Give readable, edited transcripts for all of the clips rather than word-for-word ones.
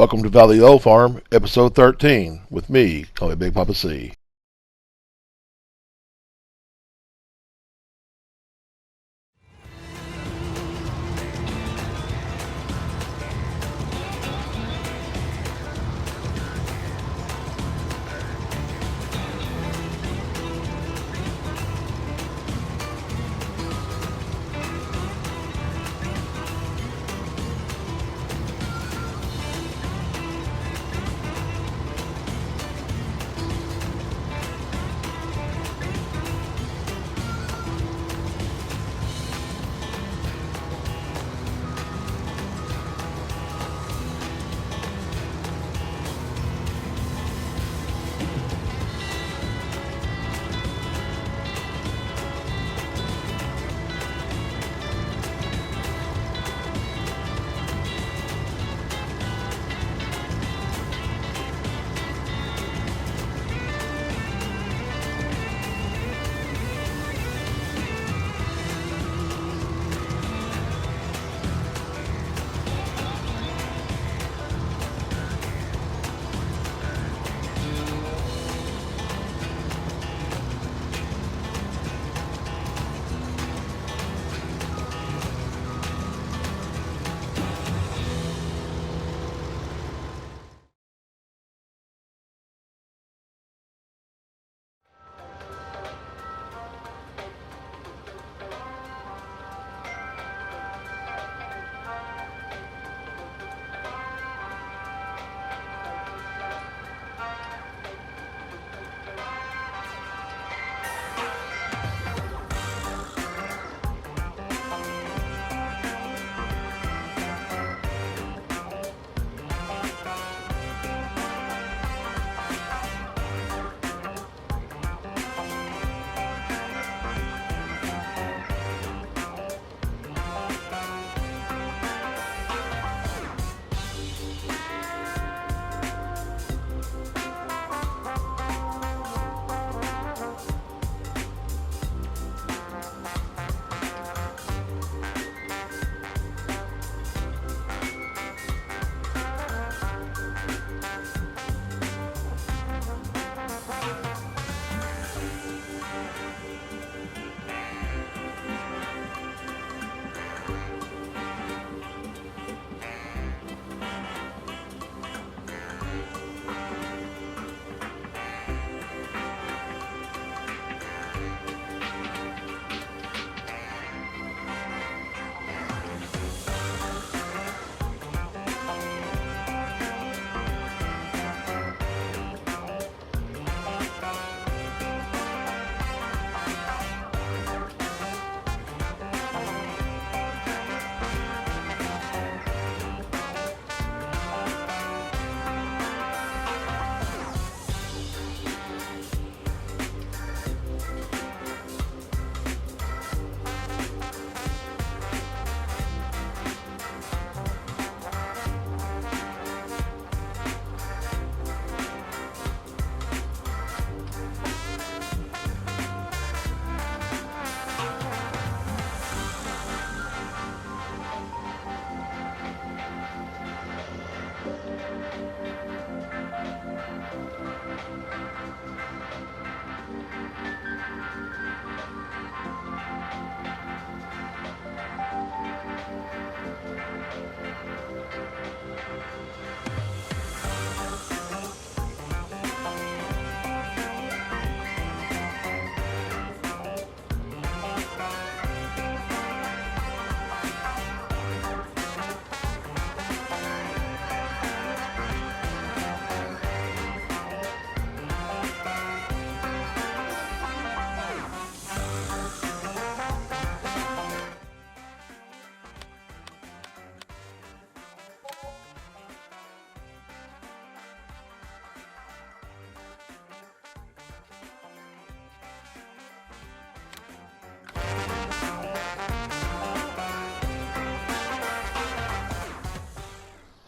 Welcome to Valley of the Old Farm, episode 13, with me, call me Big Papa C.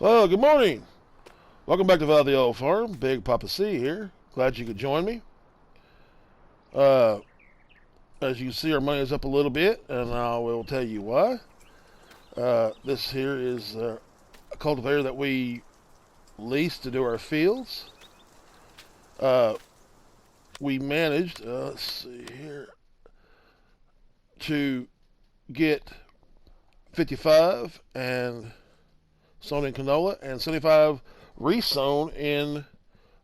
Well, good morning. Welcome back to Valley of the Old Farm. Big Papa C here. Glad you could join me. Uh, as you can see, our money is up a little bit, and I will tell you why. This here is a cultivator that we lease to do our fields. Uh, we managed, let's see here, to get 55 and sown in canola and 75 re-sown in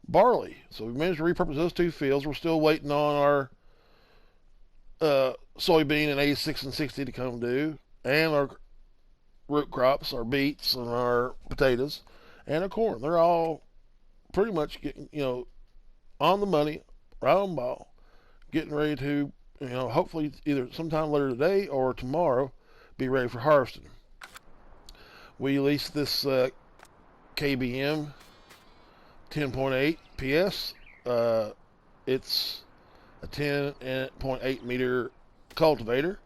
barley. So we managed to repurpose those two fields. We're still waiting on our soybean and 86 and 60 to come due, and our root crops, our beets and our potatoes, and our corn. They're all pretty much getting, on the money, right on the ball, getting ready to, hopefully either sometime later today or tomorrow, be ready for harvesting. We leased this KBM 10.8 PS. It's a 10.8 meter cultivator.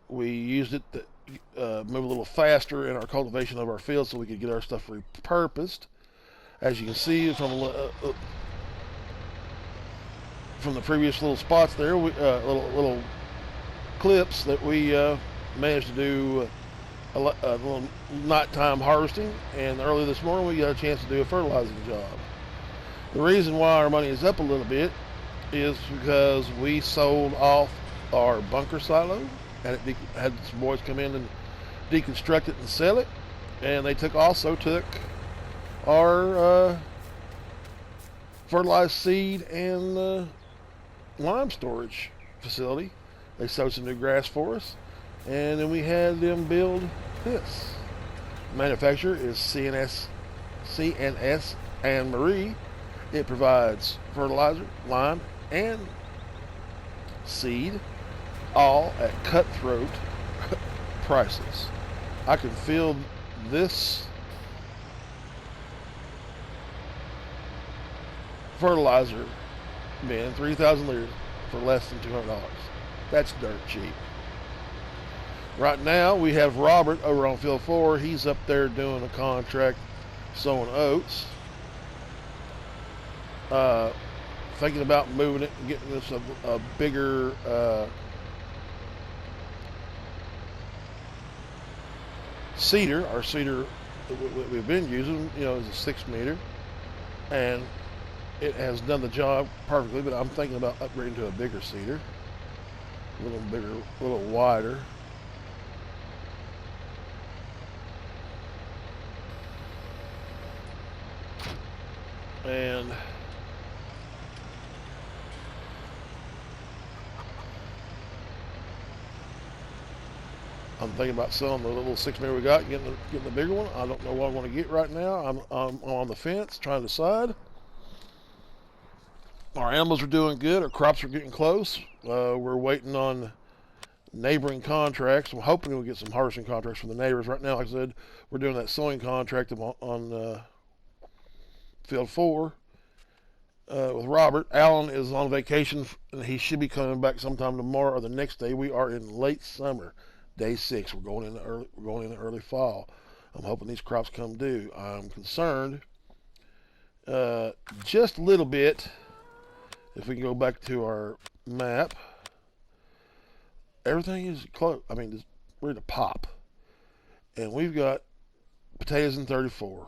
We used it to move a little faster in our cultivation of our field so we could get our stuff repurposed. As you can see from the previous little spots there, little clips that we managed to do a little nighttime harvesting, and early this morning we got a chance to do a fertilizing job. The reason why our money is up a little bit is because we sold off our bunker silo, and it had some boys come in and deconstruct it and sell it, and they also took our fertilized seed and lime storage facility. They sowed some new grass for us, and then we had them build this. The manufacturer is CNS and Marie. It provides fertilizer, lime, and seed, all at cutthroat prices. I can fill this fertilizer bin, 3,000 liters, for less than $200. That's dirt cheap. Right now, we have Robert over on Field 4. He's up there doing a contract sowing oats. Thinking about moving it and getting this a bigger seeder. Our seeder that we've been using, is a 6 meter, and it has done the job perfectly, but I'm thinking about upgrading to a bigger seeder, a little bigger, a little wider. And I'm thinking about selling the little 6 meter we got, getting the bigger one. I don't know what I want to get right now. I'm on the fence trying to decide. Our animals are doing good. Our crops are getting close. We're waiting on neighboring contracts. I'm hoping we'll get some harvesting contracts from the neighbors. Right now, like I said, we're doing that sowing contract on Field 4 with Robert. Alan is on vacation, and he should be coming back sometime tomorrow or the next day. We are in late summer, day 6. We're going into early fall. I'm hoping these crops come due. I'm concerned just a little bit. If we can go back to our map, everything is close. I mean, we're in a pop, and we've got potatoes in 34.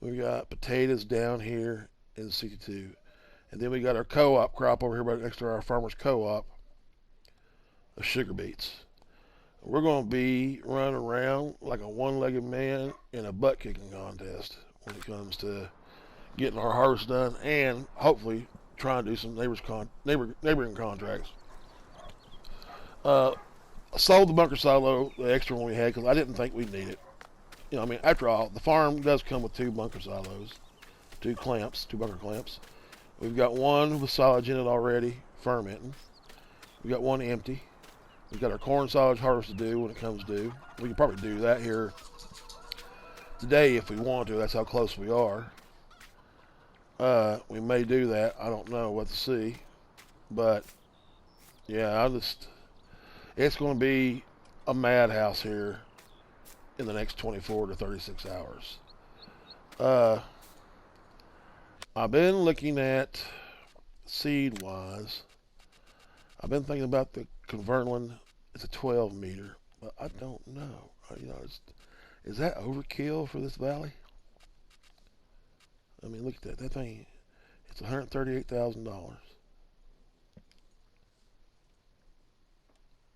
We got potatoes down here in 62, and then we got our co-op crop over here right next to our farmers co-op of sugar beets. We're going to be running around like a one-legged man in a butt-kicking contest when it comes to getting our harvest done, and hopefully trying to do some neighboring contracts. Sold the bunker silo, the extra one we had, because I didn't think we'd need it. After all, the farm does come with 2 bunker silos, 2 bunker clamps. We've got one with silage in it already, fermenting. We've got one empty. We've got our corn silage harvest to do when it comes due. We can probably do that here today if we want to. That's how close we are. We may do that. I don't know what to see. But, yeah, it's going to be a madhouse here in the next 24 to 36 hours. I've been looking at seed-wise. I've been thinking about the Convertland. It's a 12 meter, but I don't know. Is that overkill for this valley? I mean, look at that. That thing, it's $138,000.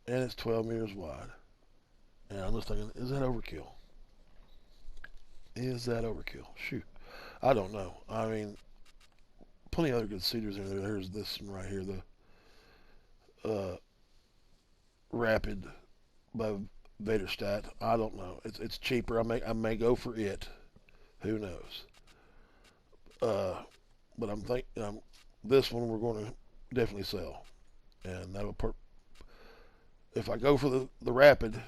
And it's 12 meters wide. And I'm just thinking, is that overkill? Is that overkill? Shoot. I don't know. I mean, plenty of other good cedars in there. There's this one right here, the Rapid by Vaderstadt. I don't know. It's cheaper. I may go for it. Who knows? But I'm thinking this one we're going to definitely sell, and that'll if I go for the Rapid,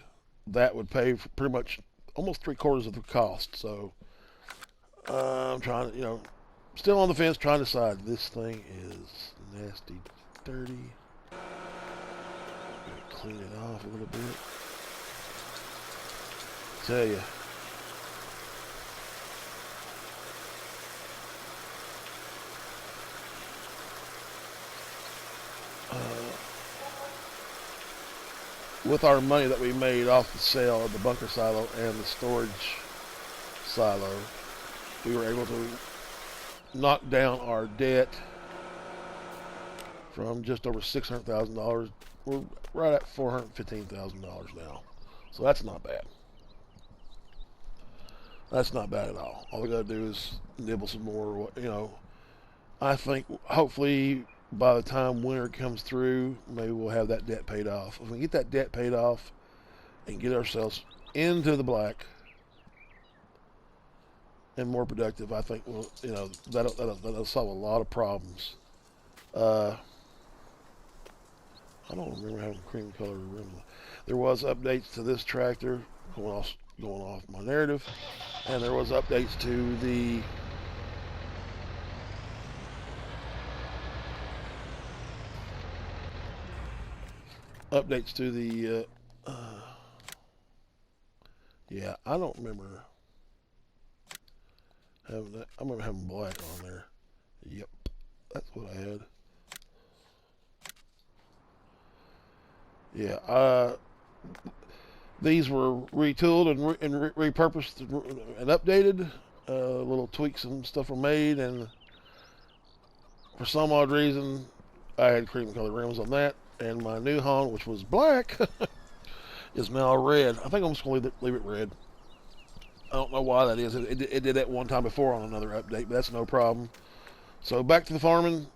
that would pay for pretty much almost 3/4 of the cost. So I'm trying to, still on the fence, trying to decide. This thing is nasty, dirty. I'm gonna clean it off a little bit. Tell you. With our money that we made off the sale of the bunker silo and the storage silo, we were able to knock down our debt from just over $600,000. We're right at $415,000 now. So that's not bad. That's not bad at all. All we got to do is nibble some more. I think hopefully by the time winter comes through, maybe we'll have that debt paid off. If we get that debt paid off and get ourselves into the black and more productive, I think that'll solve a lot of problems. I don't remember having cream color rims. There was updates to this tractor going off my narrative, and there was updates to the yeah, I don't remember having that. I remember having black on there. Yep, that's what I had. Yeah, these were retooled and repurposed and updated. Little tweaks and stuff were made, and for some odd reason, I had cream colored rims on that, and my new Honda, which was black, is now red. I think I'm just going to leave it red. I don't know why that is. It did that one time before on another update, but that's no problem. So back to the farming.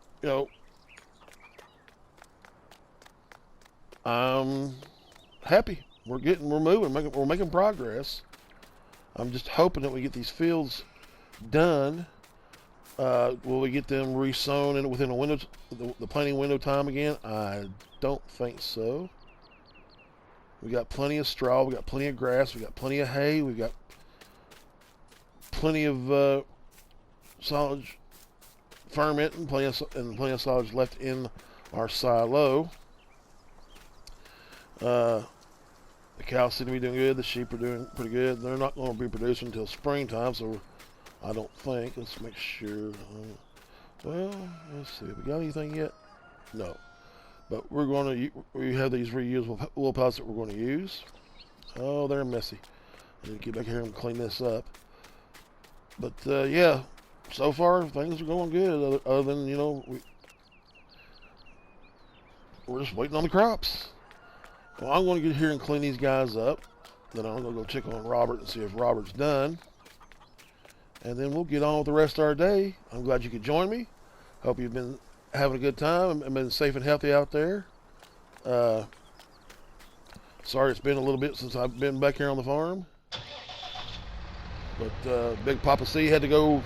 I'm happy. We're moving, we're making progress. I'm just hoping that we get these fields done. Will we get them resown within the planting window time again? I don't think so. We got plenty of straw, we got plenty of grass, we got plenty of hay, we got plenty of silage ferment and plenty of silage left in our silo. The cows seem to be doing good. The sheep are doing pretty good. They're not going to be producing until springtime, so I don't think. Let's make sure. Well, let's see. We got anything yet? No. But we have these reusable wool pellets that we're going to use. Oh, they're messy. I need to get back here and clean this up. But yeah, so far things are going good. Other than we're just waiting on the crops. Well, I'm going to get here and clean these guys up. Then I'm going to go check on Robert and see if Robert's done. And then we'll get on with the rest of our day. I'm glad you could join me. Hope you've been having a good time and been safe and healthy out there. Sorry it's been a little bit since I've been back here on the farm. But Big Papa C had to go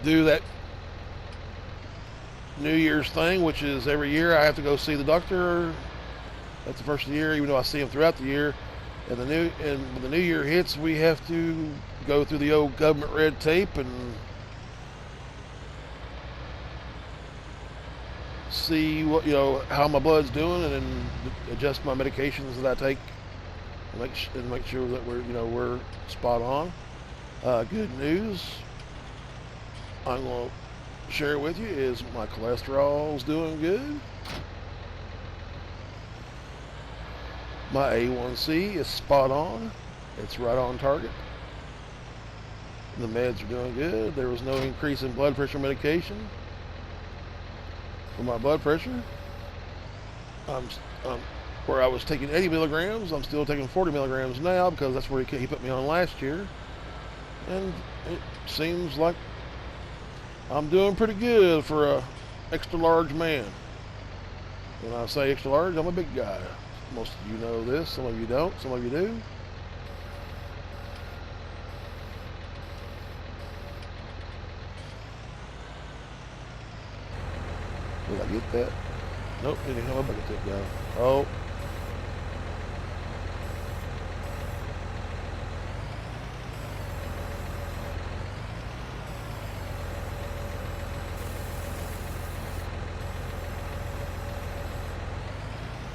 do that New Year's thing, which is every year I have to go see the doctor. That's the first of the year, even though I see him throughout the year. And when the new year hits, we have to go through the old government red tape and see how my blood's doing, and then adjust my medications that I take, and make sure that we're spot on. Good news I'm going to share with you is my cholesterol's doing good. My A1C is spot on. It's right on target. The meds are doing good. There was no increase in blood pressure medication for my blood pressure. I'm where I was taking 80 milligrams, I'm still taking 40 milligrams now because that's where he put me on last year. And it seems like I'm doing pretty good for a extra large man. When I say extra large, I'm a big guy. Most of you know this, some of you don't, some of you do. Did I get that? Nope, didn't come up. I get that guy. Oh.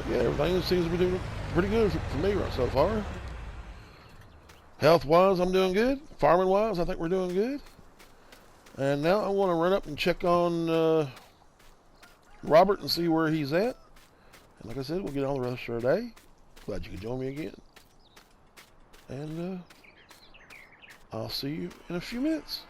Yeah, everything seems to be doing pretty good for me right so far. Health-wise, I'm doing good. Farming-wise, I think we're doing good. And now I want to run up and check on Robert and see where he's at. And like I said, we'll get on the rest of our day. Glad you could join me again. And I'll see you in a few minutes.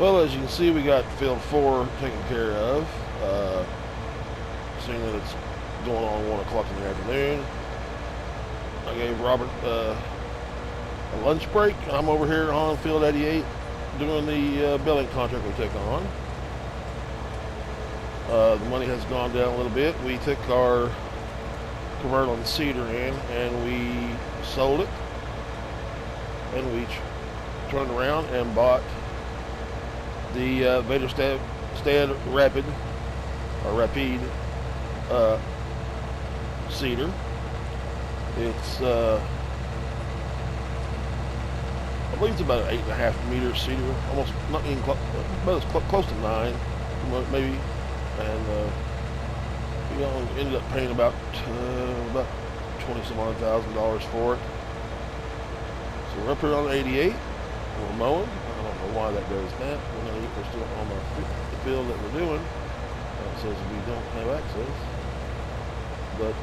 Well, as you can see, we got field 4 taken care of. Seeing that it's going on 1 o'clock in the afternoon, I gave Robert a lunch break. I'm over here on field 88 doing the building contract we took on. The money has gone down a little bit. We took our Cumberland Cedar in and we sold it, and we turned around and bought the Vaderstad Rapide cedar. It's I believe it's about an 8.5 meter cedar, almost not even close, but it's close to 9, maybe. And we ended up paying about $20-some odd thousand for it. So we're up here on 88. We're mowing. I don't know why that does that. We're still on the field that we're doing. It says we don't have access. But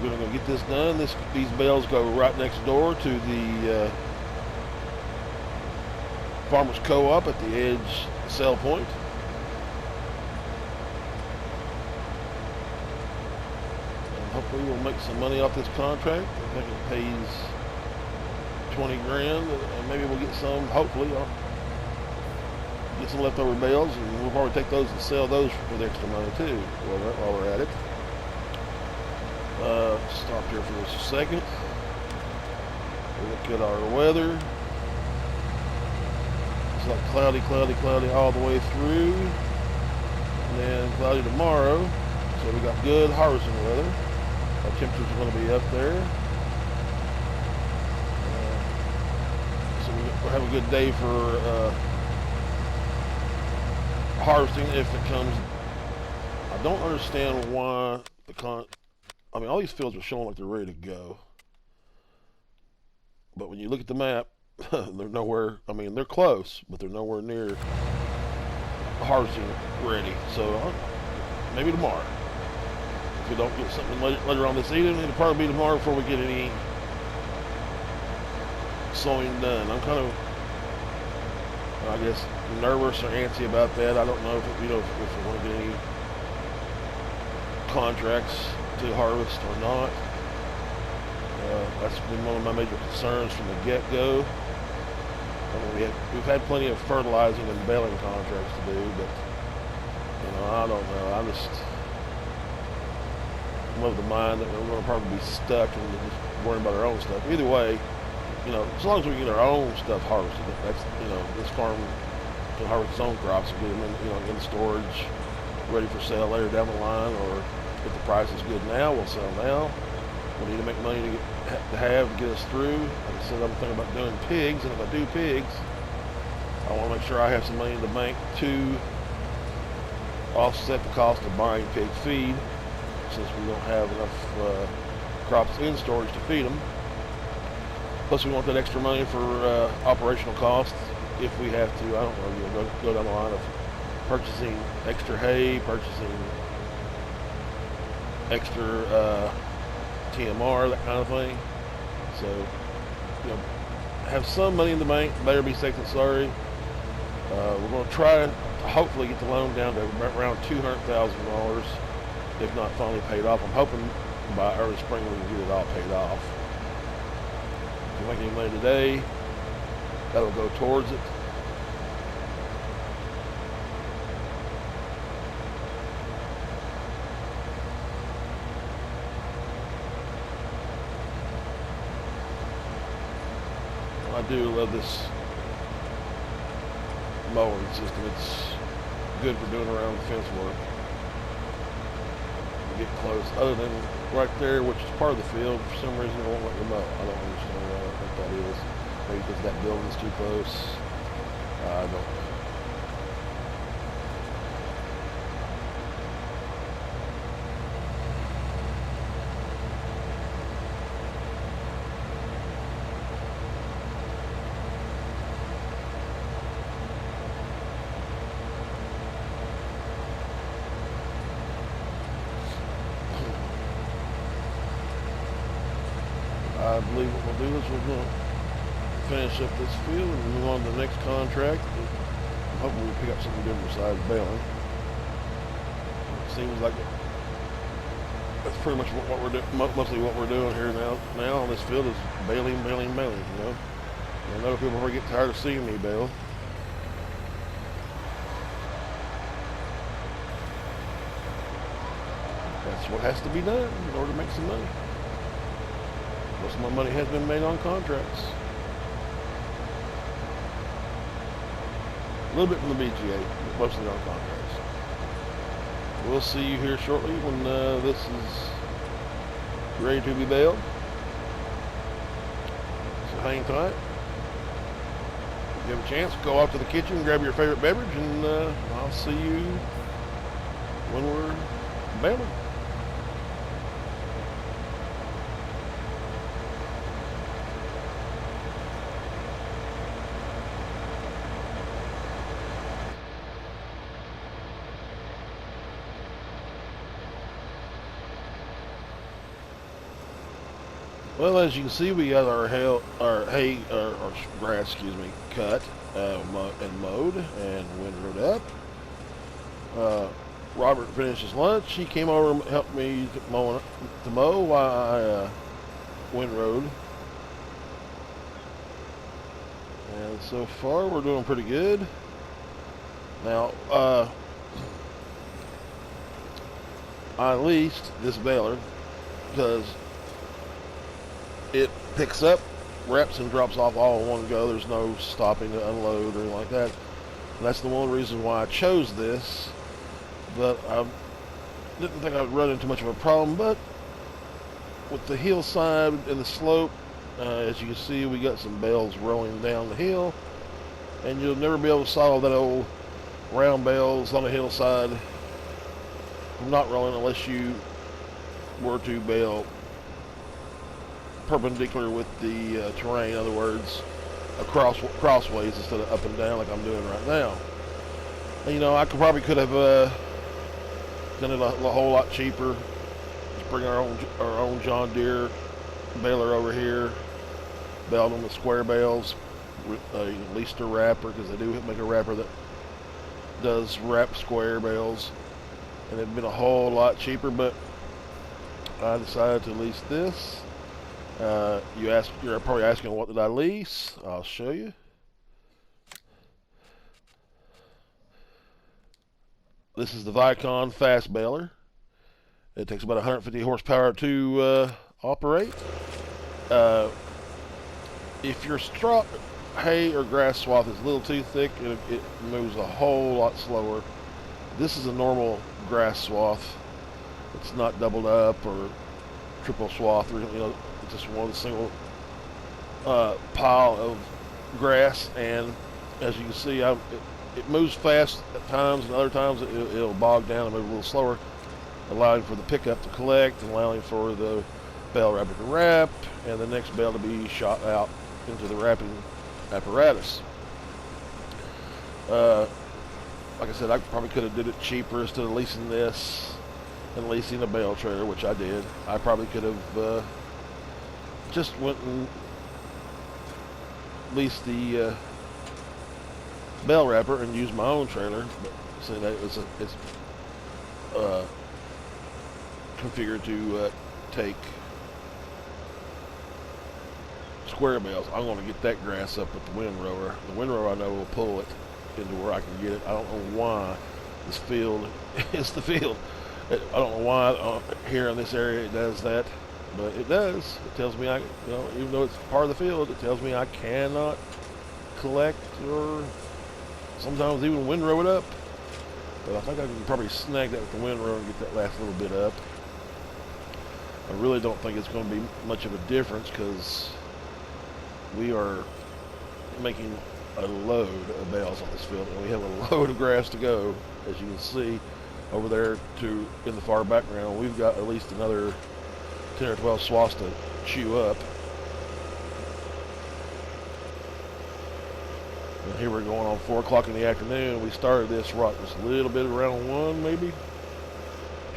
we're going to get this done. These bales go right next door to the Farmers Co-op at the Edge sell point. And hopefully we'll make some money off this contract. I think it pays 20 grand, and maybe we'll get some, hopefully, get some leftover bales, and we'll probably take those and sell those for the extra money too while we're at it. Stop here for just a second. Look at our weather. It's like cloudy all the way through, and then cloudy tomorrow, So we got good harvesting weather. Our temperatures are going to be up there. So we'll have a good day for harvesting if it comes. I don't understand why I mean, all these fields are showing like they're ready to go. But when you look at the map, they're nowhere. I mean, they're close, but they're nowhere near harvesting ready. So maybe tomorrow. If we don't get something later on this evening, it'll probably be tomorrow before we get any sowing done. I'm kind of, I guess, nervous or antsy about that. I don't know if if we're going to get any contracts to harvest or not. That's been one of my major concerns from the get-go. I mean, we've had plenty of fertilizing and baling contracts to do, but I don't know. I'm of the mind that we're going to probably be stuck and just worrying about our own stuff. Either way, as long as we get our own stuff harvested, that's this farm can harvest its own crops and get them in storage, ready for sale later down the line, or if the price is good now, we'll sell now. We need to make money to get us through. Like I said, I'm thinking about doing pigs, and if I do pigs, I want to make sure I have some money in the bank to offset the cost of buying pig feed, since we don't have enough crops in storage to feed them. Plus, we want that extra money for operational costs if we have to. I don't know, go down the line of purchasing extra hay, purchasing extra TMR, that kind of thing. So, have some money in the bank. Better be safe than sorry. We're going to try to hopefully get the loan down to around $200,000, if not finally paid off. I'm hoping by early spring we can get it all paid off. If we make any money today, that'll go towards it. I do love this mowing system. It's good for doing around the fence work. You get close, other than right there, which is part of the field. For some reason, it won't let you mow. I don't understand what that is. Maybe because that building's too close. I don't know. I believe what we'll do is we're going to finish up this field and move on to the next contract. I'm hoping we pick up something different besides baling. It seems like that's pretty much what we're doing. Mostly what we're doing here now on this field is baling. I know people will get tired of seeing me bale. That's what has to be done in order to make some money. Most of my money has been made on contracts. A little bit from the BGA, but mostly on contracts. We'll see you here shortly when this is ready to be baled. So hang tight. If you have a chance, go out to the kitchen, grab your favorite beverage, and I'll see you when we're baling. Well, as you can see, we got our grass, cut and mowed and windrowed up. Robert finished his lunch. He came over and helped me to mow while I windrowed. And so far, we're doing pretty good. Now, I leased this baler because it picks up, wraps, and drops off all in one go. There's no stopping to unload or anything like that. And that's the one reason why I chose this. But didn't think I would run into much of a problem, but with the hillside and the slope, as you can see, we got some bales rolling down the hill, and you'll never be able to solve that old round bales on the hillside from not rolling unless you were to bale perpendicular with the terrain. In other words, crossways instead of up and down like I'm doing right now. And, you know, I probably could have done it a whole lot cheaper. Just bring our own John Deere baler over here, bale them with square bales, at least a wrapper, because they do make a wrapper that does wrap square bales, and it'd been a whole lot cheaper. But I decided to lease this. You're probably asking, what did I lease? I'll show you. This is the Vicon Fast Baler. It takes about 150 horsepower to operate. If your straw, hay, or grass swath is a little too thick, it moves a whole lot slower. This is a normal grass swath. It's not doubled up or triple swath, or, you know, it's just one single pile of grass. And as you can see, it moves fast at times, and other times it'll bog down and move a little slower, allowing for the pickup to collect and allowing for the bale wrapper to wrap and the next bale to be shot out into the wrapping apparatus. Like I said, I probably could have did it cheaper instead of leasing this and leasing a bale trailer, which I did. I probably could have just went and leased the bale wrapper and used my own trailer, but see, that it's configured to take square bales. I'm going to get that grass up with the windrower. The windrower, I know, will pull it into where I can get it. I don't know why this field is the field. I don't know why here in this area it does that, but it does. It tells me even though it's part of the field, it tells me I cannot collect or sometimes even windrow it up. But I think I can probably snag that with the windrow and get that last little bit up. I really don't think it's going to be much of a difference, because we are making a load of bales on this field, and we have a load of grass to go. As you can see over there in the far background, we've got at least another 10 or 12 swaths to chew up. And here we're going on 4 o'clock in the afternoon. We started this just a little bit around 1, maybe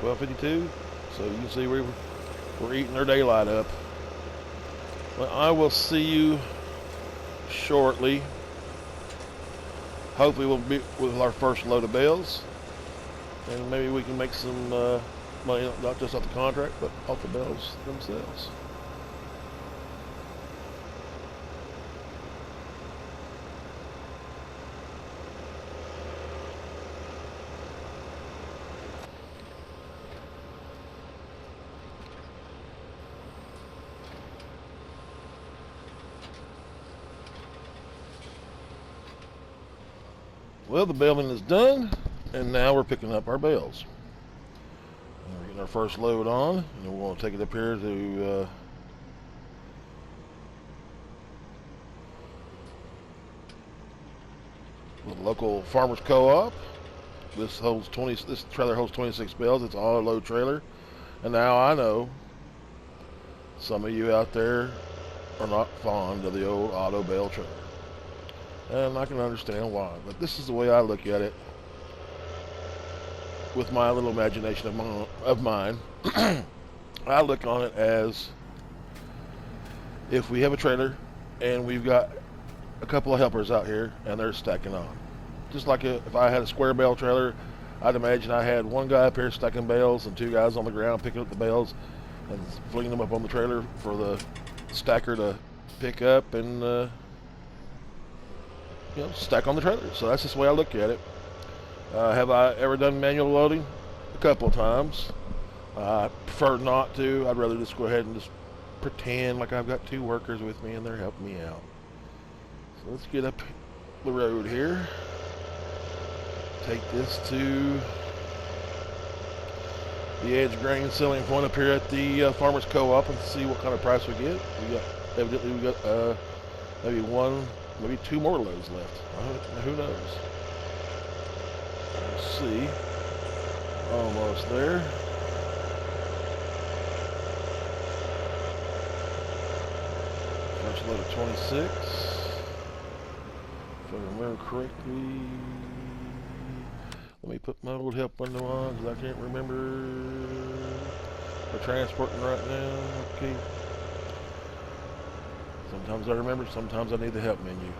12:52. So you can see we're eating our daylight up. Well, I will see you shortly. Hopefully we'll be with our first load of bales, and maybe we can make some money, not just off the contract, but off the bales themselves. Well, the baling is done, and now we're picking up our bales. And we're getting our first load on, and we're going to take it up here to the local farmers co-op. This trailer holds 26 bales. It's an auto-load trailer. And now I know some of you out there are not fond of the old auto bale trailer. And I can understand why, but this is the way I look at it with my little imagination of mine. I look on it as, if we have a trailer and we've got a couple of helpers out here and they're stacking on. Just like if I had a square bale trailer, I'd imagine I had one guy up here stacking bales and 2 guys on the ground picking up the bales and flinging them up on the trailer for the stacker to pick up and stack on the trailer. So that's just the way I look at it. Have I ever done manual loading? A couple of times. I prefer not to. I'd rather just go ahead and just pretend like I've got 2 workers with me and they're helping me out. So let's get up the road here. Take this to the Edge grain selling point up here at the Farmers Co-op and see what kind of price we get. Evidently we got maybe one, maybe two more loads left. Who knows? We'll see. Almost there. First load of 26. If I remember correctly. Let me put my old help window on because I can't remember. We're transporting right now. Okay. Sometimes I remember, sometimes I need the help menu.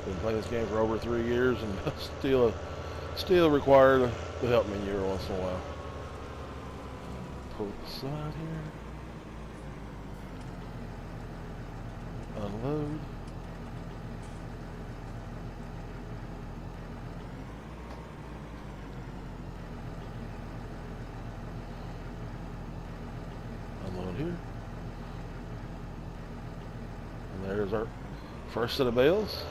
Been playing this game for over 3 years and still require the help menu every once in a while. Pull it aside here. Unload. Unload here. And there's our first set of bales.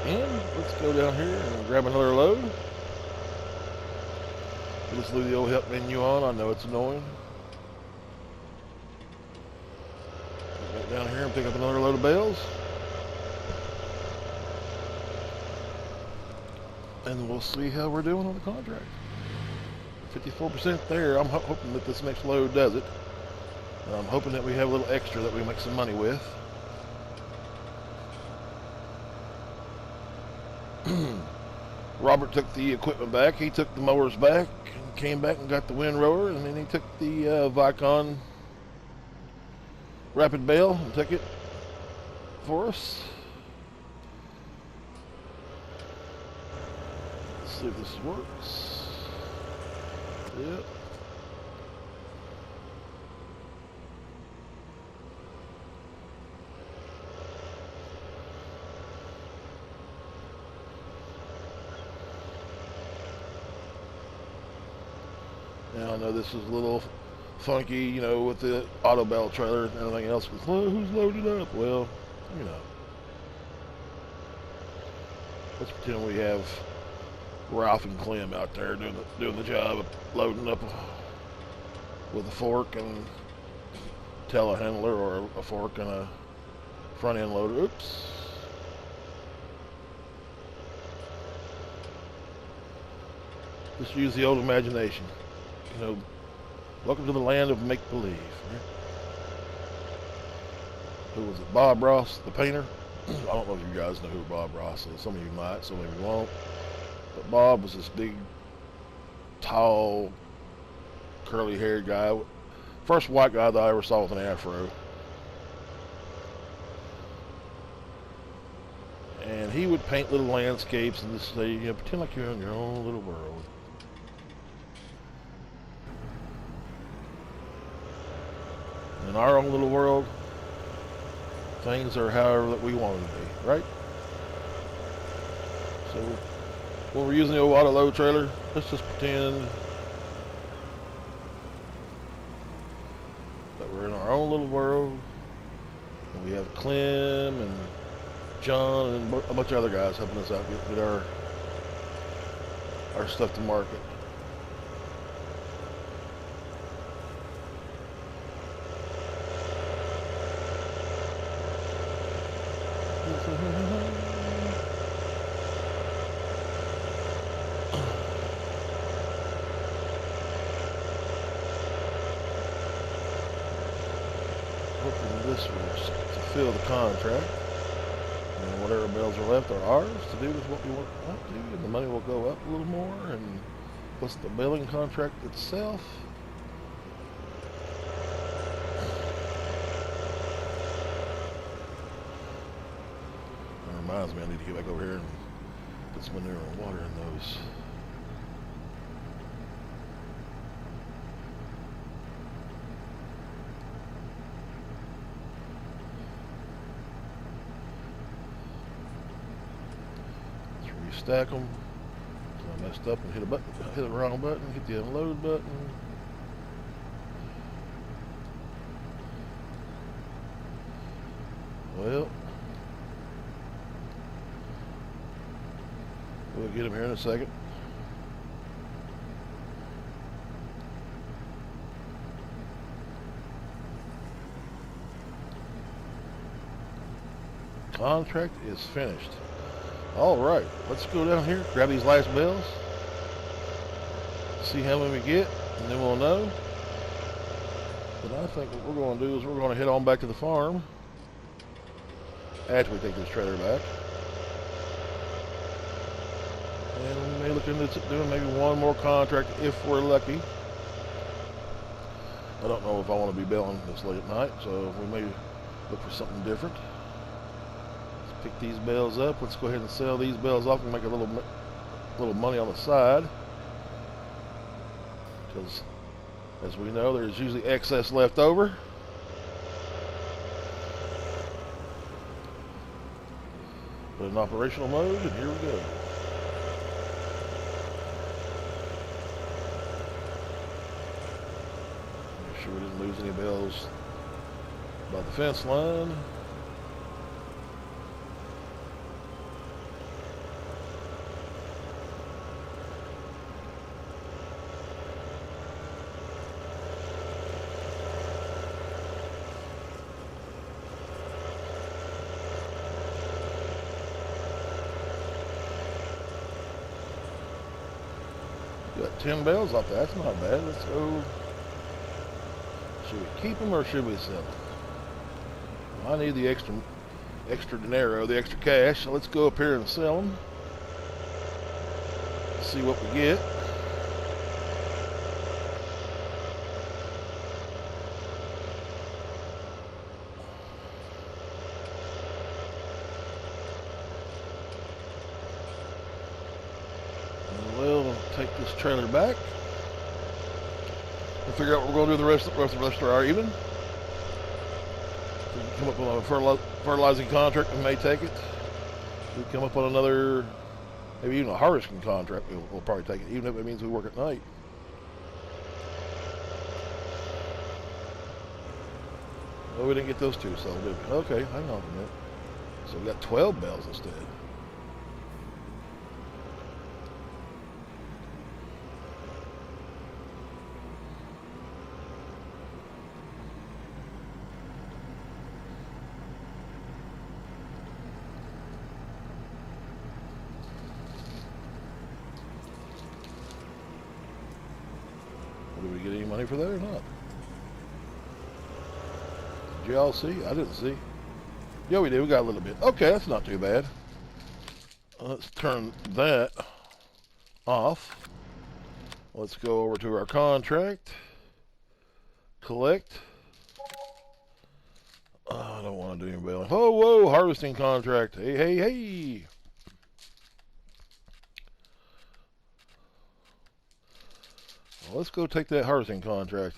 And let's go down here and grab another load. Just leave the old help menu on. I know it's annoying. Go back down here and pick up another load of bales. And we'll see how we're doing on the contract. 54% there. I'm hoping that this next load does it. I'm hoping that we have a little extra that we make some money with. Robert took the equipment back. He took the mowers back and came back and got the windrower, and then he took the Vicon rapid bale and took it for us. Let's see if this works. Yep. Now I know this is a little funky, you know, with the auto bale trailer and everything else. Well, who's loaded up? Well, you know. Let's pretend we have Ralph and Clem out there doing the job of loading up with a fork and telehandler, or a fork and a front end loader. Oops. Just use the old imagination. You know, welcome to the land of make-believe. Right? Who was it? Bob Ross, the painter? I don't know if you guys know who Bob Ross is. Some of you might, some of you won't. But Bob was this big, tall, curly-haired guy. First white guy that I ever saw with an afro. And he would paint little landscapes and just say, you know, pretend like you're in your own little world. In our own little world, things are however that we want them to be, right? So when we're using the old auto load trailer, let's just pretend that we're in our own little world, and we have Clem and John and a bunch of other guys helping us out get our stuff to market. Hoping this will fulfill the contract, and whatever bales are left are ours to do with what we want to do, and the money will go up a little more. And what's the billing contract itself? That reminds me, I need to get back over here and put some manure and water in those. Stack them. So I messed up and hit the wrong button, hit the unload button. Well, we'll get them here in a second. Contract is finished. All right, let's go down here, grab these last bales, see how many we get, and then we'll know. But I think what we're going to do is we're going to head on back to the farm after we take this trailer back. And we may look into doing maybe one more contract if we're lucky. I don't know if I want to be baling this late at night, so we may look for something different. Let's pick these bales up. Let's go ahead and sell these bales off and make a little money on the side. Because, as we know, there's usually excess left over. Put it in operational mode, and here we go. Make sure we didn't lose any bales by the fence line. Got 10 bales off there. That's not bad. Let's go. Should we keep them or should we sell them? Well, I need the extra dinero, the extra cash. So let's go up here and sell them. See what we get. Take this trailer back and figure out what we're going to do the rest of our evening. If we can come up on a fertilizing contract, we may take it. If we come up on another, maybe even a harvesting contract, we'll probably take it, even if it means we work at night. Oh, we didn't get those two sold, did we? Okay, hang on a minute. So we got 12 bales instead. Did we get any money for that or not? Did y'all see? I didn't see. Yeah, we did. We got a little bit. Okay, that's not too bad. Let's turn that off. Let's go over to our contract. Collect. Oh, I don't want to do any baling. Oh, whoa, harvesting contract. Hey, hey, hey. Well, let's go take that harvesting contract.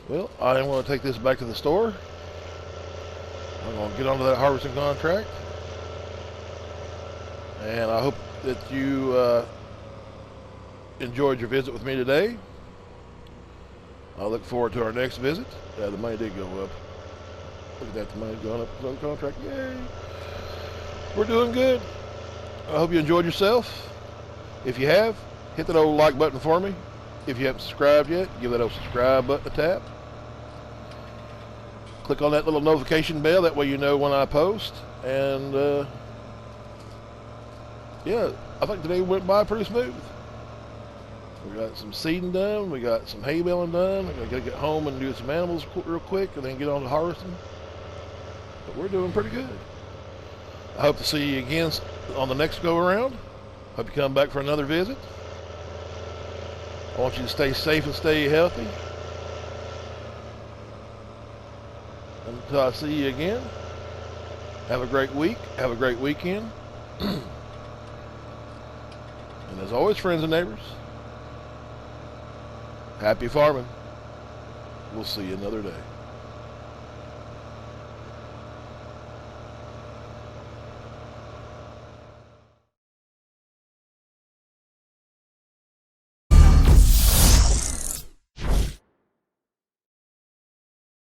Well, I am going to take this back to the store. I'm going to get onto that harvesting contract. And I hope that you enjoyed your visit with me today. I look forward to our next visit. Yeah, the money did go up. Look at that, the money's going up on the contract. Yay! We're doing good. I hope you enjoyed yourself. If you have, hit that old like button for me. If you haven't subscribed yet, give that old subscribe button a tap. Click on that little notification bell, that way you know when I post. And yeah, I think today went by pretty smooth. We got some seeding done, we got some hay baling done. I gotta get home and do some animals real quick and then get on to harvesting. But we're doing pretty good. I hope to see you again on the next go around. Hope you come back for another visit. I want you to stay safe and stay healthy. Until I see you again, have a great week, have a great weekend. And as always, friends and neighbors, happy farming. We'll see you another day.